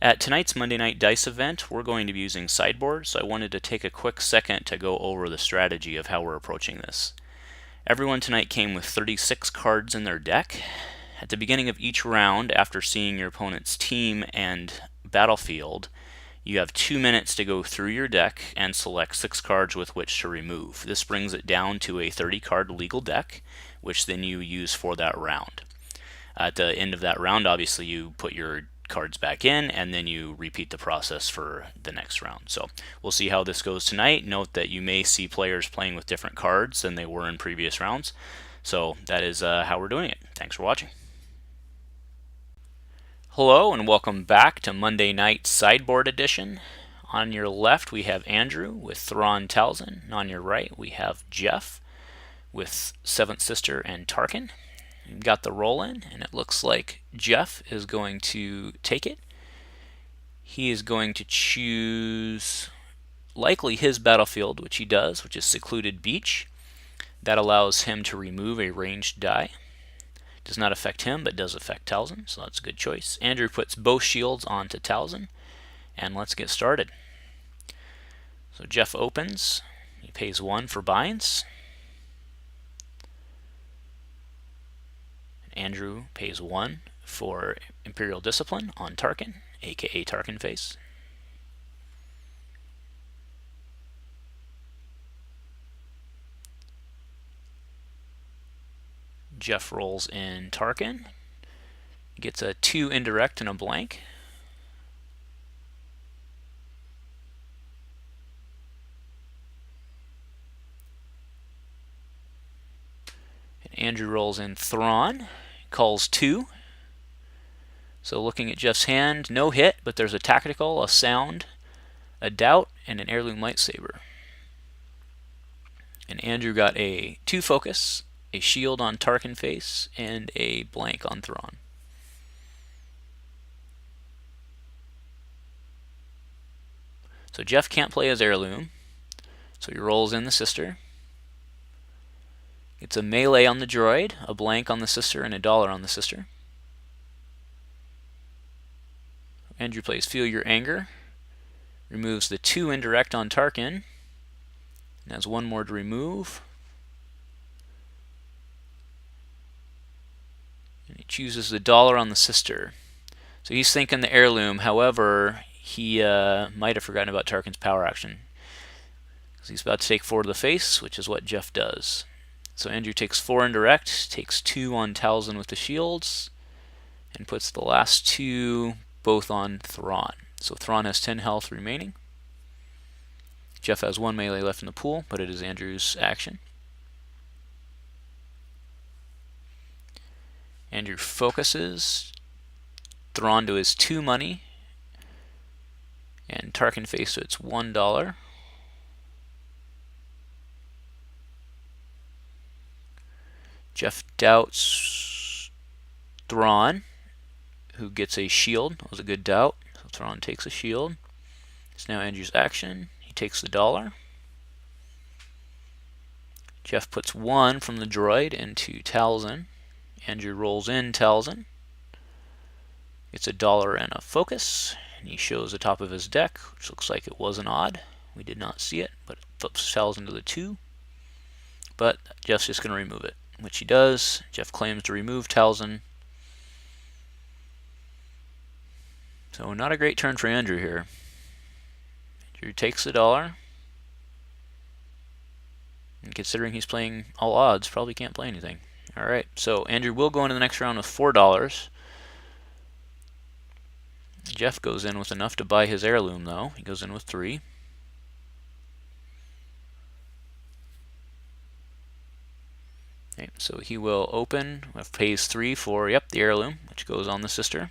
At tonight's Monday Night Dice event, we're going to be using Sideboards, so I wanted to take a quick second to go over the strategy of how we're approaching this. Everyone tonight came with 36 cards in their deck. At the beginning of each round, after seeing your opponent's team and battlefield, you have 2 minutes to go through your deck and select 6 cards with which to remove. This brings it down to a 30-card legal deck, which then you use for that round. At the end of that round, obviously, you put your cards back in, and then you repeat the process for the next round. So we'll see how this goes tonight. Note that you may see players playing with different cards than they were in previous rounds. So that is how we're doing it. Thanks for watching. Hello and welcome back to Monday Night Sideboard Edition. On your left we have Andrew with Thrawn, Talzin, and on your right we have Jeff with Seventh Sister and Tarkin. We've got the roll in, and it looks like Jeff is going to take it. He is going to choose likely his battlefield, which he does, which is Secluded Beach. That allows him to remove a ranged die. Does not affect him, but does affect Talzin, so that's a good choice. Andrew puts both shields onto Talzin, and let's get started. So Jeff opens. He pays 1 for binds. Andrew pays 1 for Imperial Discipline on Tarkin, aka Tarkin face. Jeff rolls in Tarkin. He gets a 2 indirect and a blank. And Andrew rolls in Thrawn. Calls 2. So looking at Jeff's hand, no hit, but there's a tactical, a sound, a doubt, and an heirloom lightsaber. And Andrew got a 2 focus, a shield on Tarkin face, and a blank on Thrawn. So Jeff can't play his heirloom, so he rolls in the sister. It's a melee on the droid, a blank on the sister, and a dollar on the sister. Andrew plays Feel Your Anger, removes the 2 indirect on Tarkin, and has 1 more to remove. And he chooses the dollar on the sister. So he's thinking the heirloom, however, he might have forgotten about Tarkin's power action. Because he's about to take 4 to the face, which is what Jeff does. So Andrew takes 4 indirect, takes 2 on Talzin with the shields, and puts the last 2 both on Thrawn. So Thrawn has 10 health remaining. Jeff has 1 melee left in the pool, but it is Andrew's action. Andrew focuses Thrawn to his 2 money, and Tarkin face to its $1. Jeff doubts Thrawn, who gets a shield. That was a good doubt. So Thrawn takes a shield. It's now Andrew's action. He takes the dollar. Jeff puts 1 from the droid into Talzin. Andrew rolls in Talzin. It's a dollar and a focus. And he shows the top of his deck, which looks like it was an odd. We did not see it, but it flips Talzin to the 2. But Jeff's just going to remove it, which he does. Jeff claims to remove Talzin. So not a great turn for Andrew here. Andrew takes the dollar. And considering he's playing all odds, probably can't play anything. Alright, so Andrew will go into the next round with $4. Jeff goes in with enough to buy his heirloom, though. He goes in with 3. Okay, so he will open, pays 3 for, the heirloom, which goes on the sister.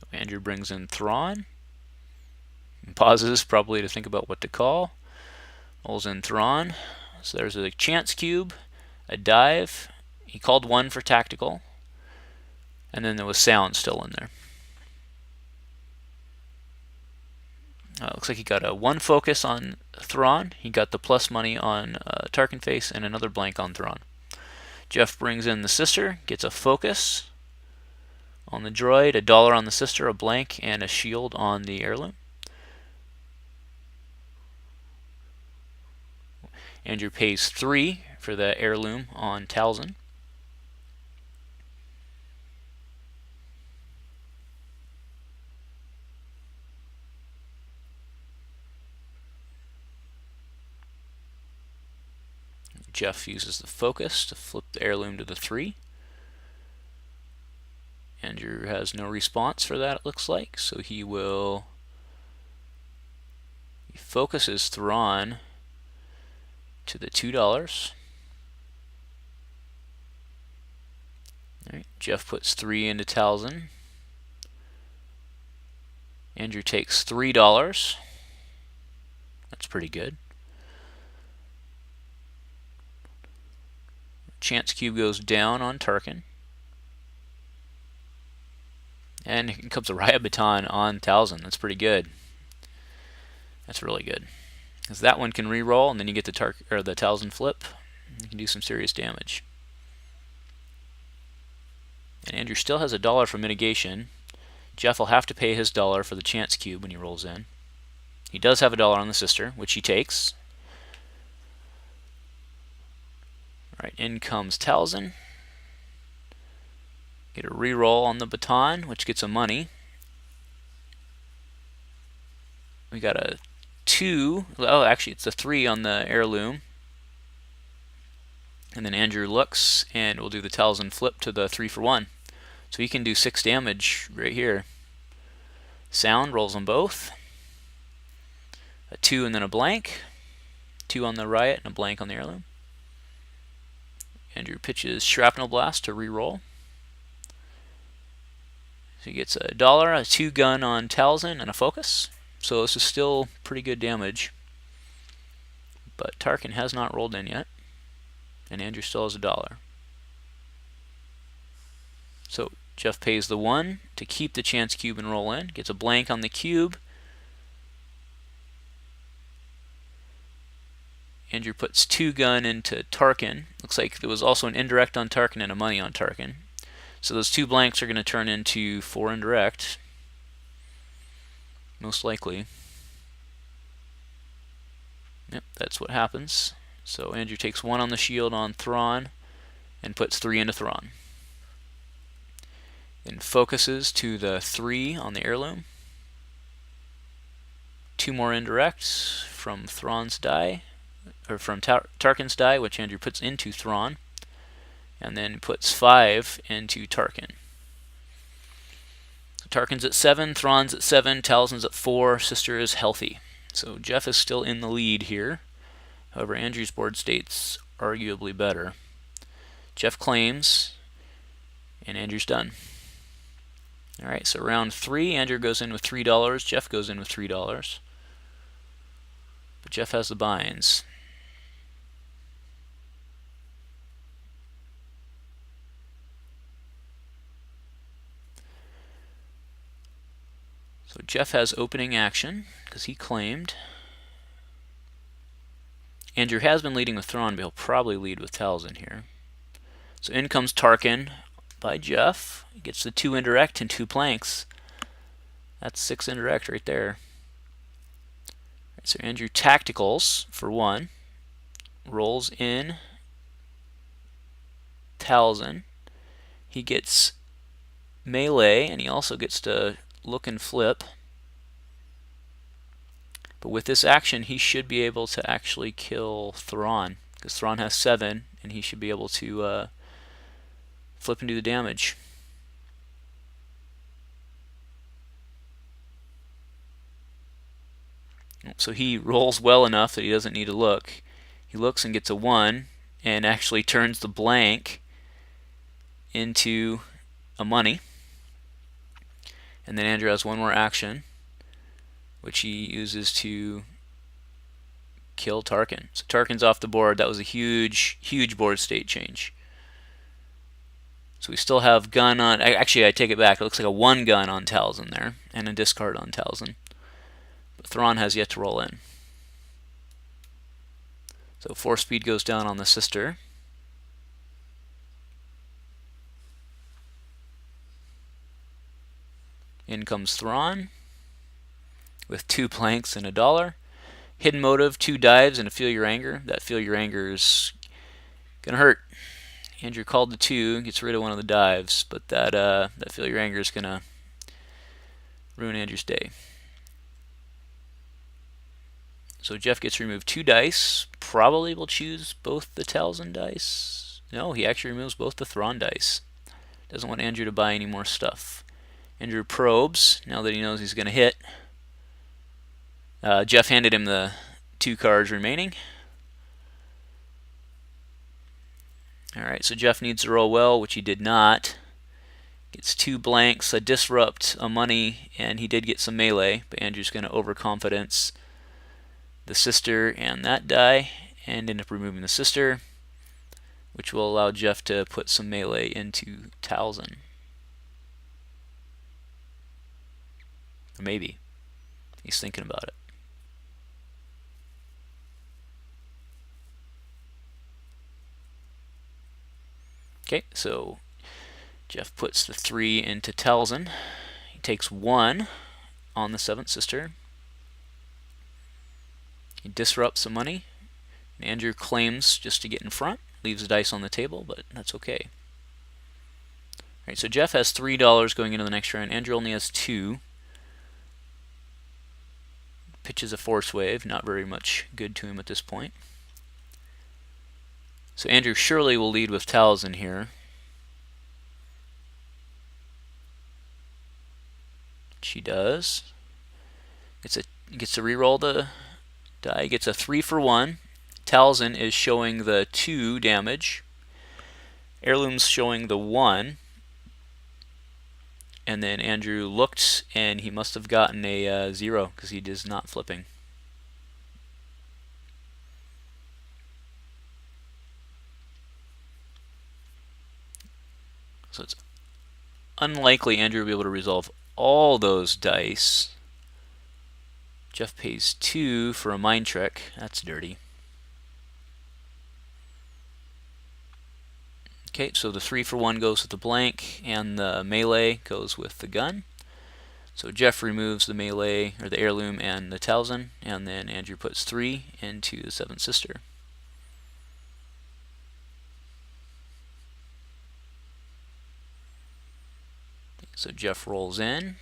So Andrew brings in Thrawn. Pauses, probably to think about what to call. Rolls in Thrawn. So there's a chance cube, a dive. He called 1 for tactical. And then there was sound still in there. Looks like he got a 1 focus on Thrawn. He got the plus money on Tarkin face and another blank on Thrawn. Jeff brings in the sister, gets a focus on the droid, $1 on the sister, a blank, and a shield on the heirloom. Andrew pays 3 for the heirloom on Talzin. Jeff uses the focus to flip the heirloom to the 3. Andrew has no response for that, it looks like, so he focuses Thrawn to the $2. Right, Jeff puts 3 into Talzin. Andrew takes $3. That's pretty good. Chance cube goes down on Tarkin. And here comes a riot baton on Talzin. That's pretty good. That's really good. Because that one can re-roll, and then you get the Talzin flip. You can do some serious damage. And Andrew still has $1 for mitigation. Jeff will have to pay his $1 for the chance cube when he rolls in. He does have $1 on the sister, which he takes. Alright, in comes Talzin. Get a re-roll on the baton, which gets a money. We got a 2. Oh, actually, it's a 3 on the heirloom. And then Andrew looks, and we'll do the Talzin flip to the 3 for 1. So he can do 6 damage right here. Sound rolls them both. A 2 and then a blank. 2 on the riot and a blank on the heirloom. Andrew pitches Shrapnel Blast to re-roll. So he gets $1, a 2 gun on Talzin, and a focus. So this is still pretty good damage. But Tarkin has not rolled in yet. And Andrew still has $1. So Jeff pays the 1 to keep the chance cube and roll in. Gets a blank on the cube. Andrew puts 2 gun into Tarkin. Looks like there was also an indirect on Tarkin and a money on Tarkin. So those 2 blanks are going to turn into 4 indirect. Most likely. Yep, that's what happens. So Andrew takes 1 on the shield on Thrawn and puts 3 into Thrawn. Then focuses to the 3 on the heirloom. 2 more indirects from Thrawn's die, or from Tarkin's die, which Andrew puts into Thrawn, and then puts 5 into Tarkin. So Tarkin's at 7, Thrawn's at 7, Talzin's at 4, sister is healthy. So Jeff is still in the lead here. However, Andrew's board state's arguably better. Jeff claims, and Andrew's done. Alright, so round 3, Andrew goes in with $3, Jeff goes in with $3. But Jeff has the binds. So Jeff has opening action, because he claimed. Andrew has been leading with Thrawn, but he'll probably lead with Talzin here. So in comes Tarkin by Jeff. He gets the 2 indirect and 2 planks. That's 6 indirect right there. Right, so Andrew tacticals for 1. Rolls in Talzin. He gets melee, and he also gets to look and flip. But with this action, he should be able to actually kill Thrawn, because Thrawn has 7, and he should be able to flip and do the damage. So he rolls well enough that he doesn't need to look. He looks and gets a 1, and actually turns the blank into a money. And then Andrew has 1 more action, which he uses to kill Tarkin. So Tarkin's off the board. That was a huge, huge board state change. So we still have gun on. Actually, I take it back. It looks like a 1 gun on Talzin there, and a discard on Talzin. But Thrawn has yet to roll in. So 4 speed goes down on the sister. comes Thrawn with 2 blanks and $1. Hidden motive, 2 dives and a feel your anger. That feel your anger is gonna hurt. Andrew called the 2, gets rid of one of the dives, but that feel your anger is gonna ruin Andrew's day. So Jeff gets to remove 2 dice. Probably will choose both the Talzin dice. No, he actually removes both the Thrawn dice. Doesn't want Andrew to buy any more stuff. Andrew probes, now that he knows he's going to hit. Jeff handed him the 2 cards remaining. Alright, so Jeff needs to roll well, which he did not. Gets 2 blanks, a disrupt, a money, and he did get some melee, but Andrew's going to overconfidence the sister and that die, and end up removing the sister, which will allow Jeff to put some melee into Talzin. Or maybe. He's thinking about it. Okay, so Jeff puts the 3 into Talzin. He takes 1 on the 7th sister. He disrupts some money. And Andrew claims just to get in front. Leaves the dice on the table, but that's okay. Alright, so Jeff has $3 going into the next round. Andrew only has 2. Pitches a force wave. Not very much good to him at this point. So Andrew surely will lead with Talzin here. She does. Gets to reroll the die. Gets a 3 for 1. Talzin is showing the 2 damage. Heirloom's showing the 1. And then Andrew looked, and he must have gotten a 0 because he is not flipping. So it's unlikely Andrew will be able to resolve all those dice. Jeff pays 2 for a mind trick. That's dirty. Okay, so the 3 for 1 goes with the blank, and the melee goes with the gun. So Jeff removes the melee, or the heirloom, and the Talzin, and then Andrew puts 3 into the 7th sister. So Jeff rolls in.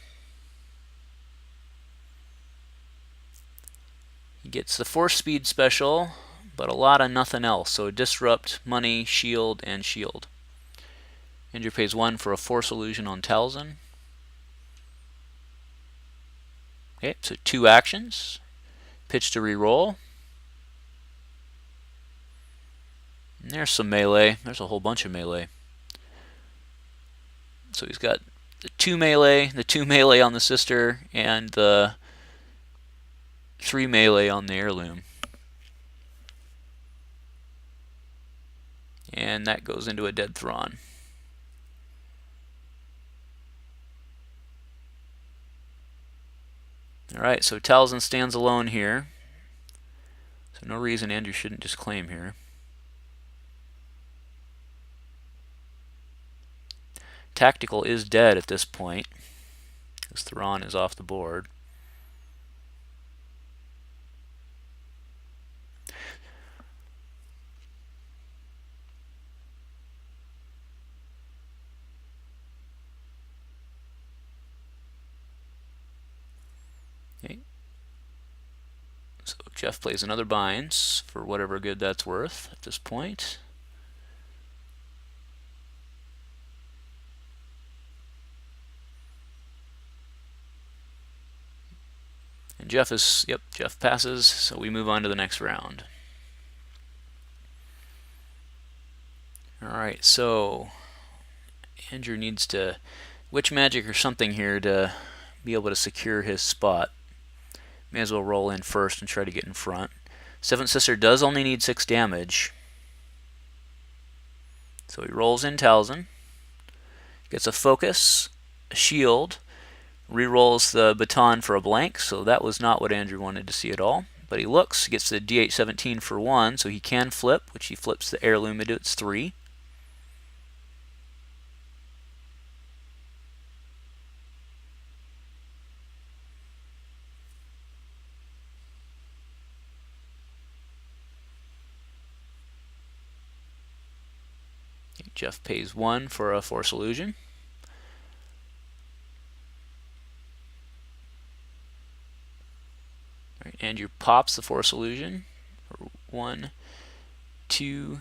He gets the force speed special, but a lot of nothing else. So disrupt, money, shield, and shield. Andrew pays 1 for a force illusion on Talzin. Okay, so 2 actions. Pitch to reroll. And there's some melee. There's a whole bunch of melee. So he's got the 2 melee on the sister, and the 3 melee on the heirloom. And that goes into a dead Thrawn. Alright, so Talzin stands alone here. So no reason Andrew shouldn't just claim here. Tactical is dead at this point, because Thrawn is off the board. Okay. So Jeff plays another binds for whatever good that's worth at this point. And Jeff passes, so we move on to the next round. Alright, so Andrew needs to witch magic or something here to be able to secure his spot. May as well roll in first and try to get in front. 7th sister does only need 6 damage. So he rolls in Talzin. Gets a focus, a shield, rerolls the baton for a blank, so that was not what Andrew wanted to see at all. But he looks, gets the D8-17 for 1, so he can flip, which he flips the heirloom into its 3. Jeff pays 1 for a Force illusion. All right, Andrew pops the Force illusion. 1, 2,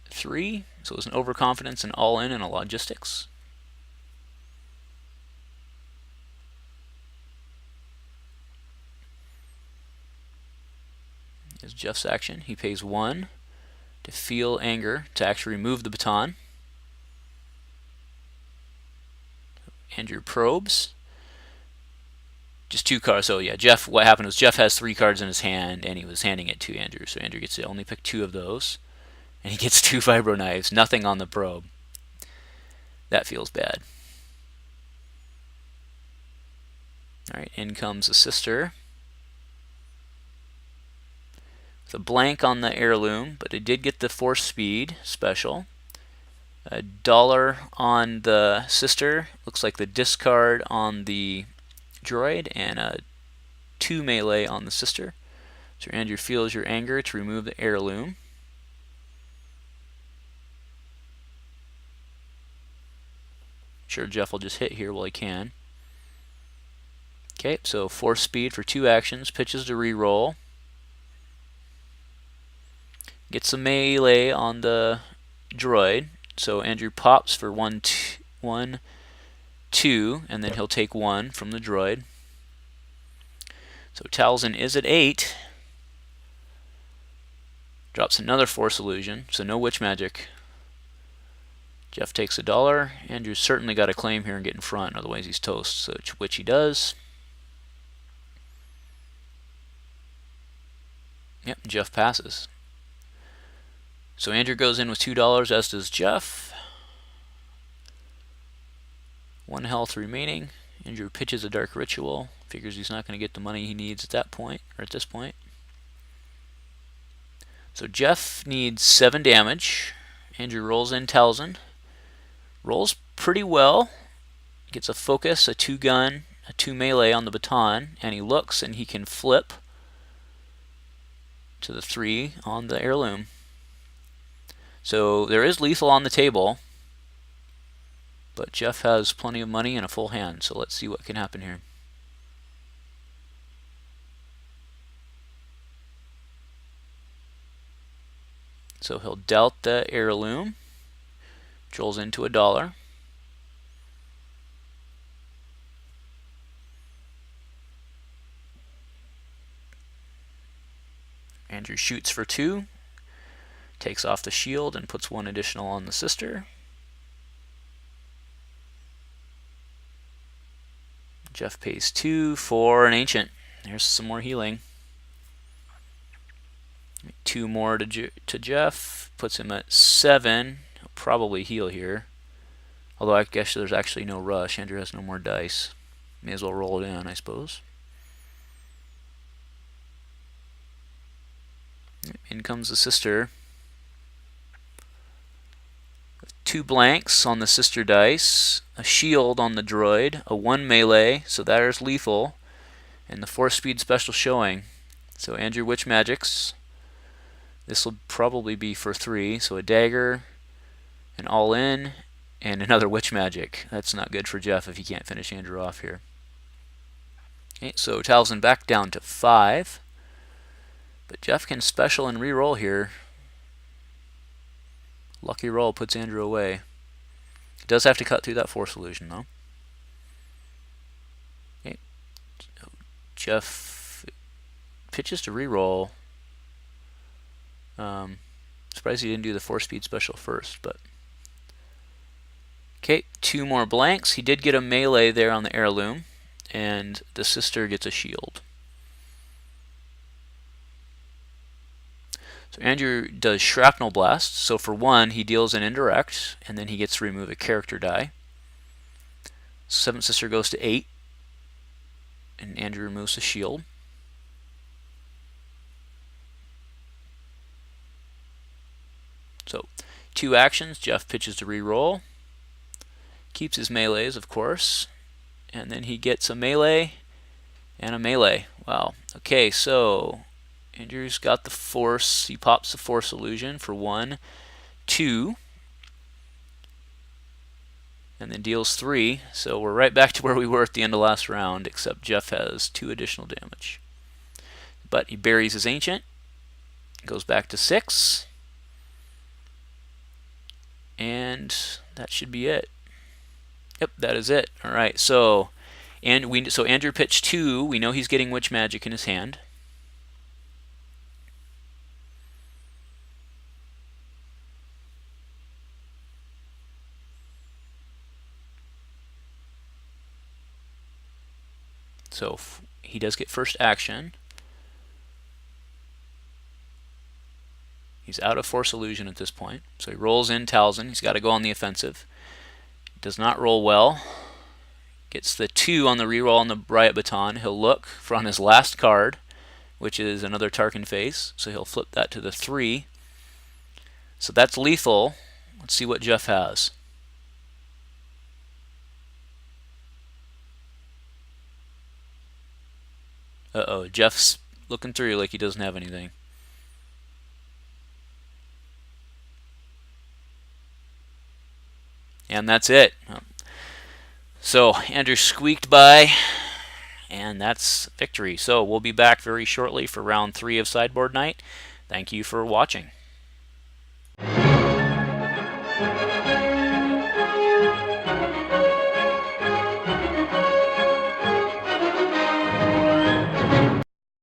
3. So it was an overconfidence and all-in and a logistics. Here's Jeff's action. He pays 1 to feel anger, to actually remove the baton. Andrew probes. Just 2 cards. So yeah, Jeff, what happened was Jeff has 3 cards in his hand, and he was handing it to Andrew. So Andrew gets to only pick 2 of those. And he gets 2 vibro knives, nothing on the probe. That feels bad. Alright, in comes the sister. With a blank on the heirloom, but it did get the force speed special. $1 on the sister. Looks like the discard on the droid, and a 2 melee on the sister. So Andrew feels your anger to remove the heirloom. Sure, Jeff will just hit here while he can. Okay, so force speed for 2 actions, pitches to re-roll. Gets a melee on the droid, so Andrew pops for 1, 2, and then he'll take 1 from the droid. So Talzin is at 8. Drops another force illusion, so no witch magic. Jeff takes $1. Andrew's certainly got a claim here and get in front, otherwise he's toast, so which he does. Yep, Jeff passes. So Andrew goes in with $2, as does Jeff. 1 health remaining. Andrew pitches a dark ritual. Figures he's not going to get the money he needs at that point, or at this point. So Jeff needs 7 damage. Andrew rolls in Talzin. Rolls pretty well. Gets a focus, a 2 gun, a 2 melee on the baton, and he looks and he can flip to the 3 on the heirloom. So there is lethal on the table, but Jeff has plenty of money and a full hand, so let's see what can happen here. So he'll dealt the heirloom, which rolls into $1. Andrew shoots for 2, takes off the shield and puts 1 additional on the sister. Jeff pays 2 for an ancient. There's some more healing. 2 more to Jeff, puts him at 7. He'll probably heal here. Although I guess there's actually no rush. Andrew has no more dice. May as well roll it in, I suppose. In comes the sister. 2 blanks on the sister dice, a shield on the droid, a 1 melee, so that is lethal, and the force speed special showing. So Andrew witch magics. This will probably be for 3, so a dagger, an all-in, and another witch magic. That's not good for Jeff if he can't finish Andrew off here. Okay, so Talzin back down to 5. But Jeff can special and re-roll here. Lucky roll puts Andrew away. He does have to cut through that force illusion, though. Okay. So Jeff pitches to re-roll. Surprised he didn't do the force speed special first, but okay, 2 more blanks. He did get a melee there on the heirloom, and the sister gets a shield. So Andrew does shrapnel blast. So for 1, he deals an indirect, and then he gets to remove a character die. 7th sister goes to 8, and Andrew removes the shield. So 2 actions. Jeff pitches to re-roll. Keeps his melees, of course, and then he gets a melee and a melee. Wow. Okay, so Andrew's got the force. He pops the force illusion for 1, 2. and then deals 3. So we're right back to where we were at the end of last round, except Jeff has 2 additional damage. But he buries his Ancient, goes back to 6, and that should be it. Yep, that is it. All right, so Andrew pitched 2. We know he's getting Witch Magic in his hand. So he does get first action. He's out of Force Illusion at this point. So he rolls in Talzin. He's got to go on the offensive. Does not roll well. Gets the 2 on the reroll on the Riot Baton. He'll look for on his last card, which is another Tarkin face. So he'll flip that to the 3. So that's lethal. Let's see what Jeff has. Uh-oh, Jeff's looking through like he doesn't have anything. And that's it. So Andrew squeaked by, and that's victory. So we'll be back very shortly for round 3 of Sideboard Night. Thank you for watching.